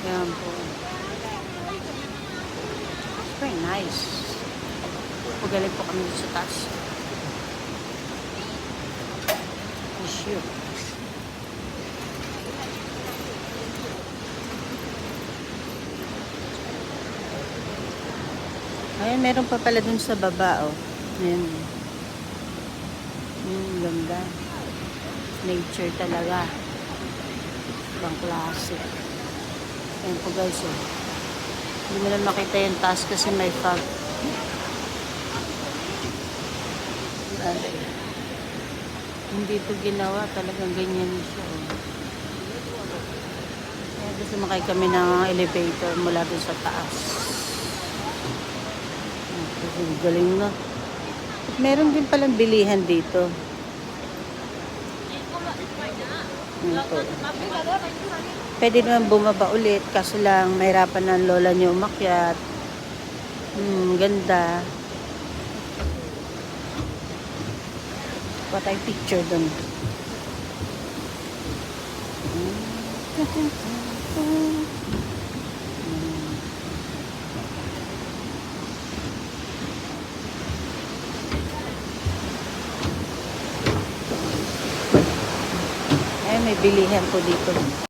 Ayan po. Very nice. Pagaling po kami sa taas. Sure. Ayan, meron pa pala dun sa baba, oh. Ayan. Ganda. Nature talaga. Ibang klase. Ayan po guys, oh. Hindi mo lang makita yung taas kasi may fog. Hindi ito ginawa. Talagang ganyan siya, oh. Kaya gusto makay kami ng elevator mula dun sa taas. Galing na. Meron din palang bilihan dito. Pwede naman bumaba ulit kaso lang mahirapan ng lola niyo umakyat. Ganda. Patay picture dun. Ay, may bilihan po dito.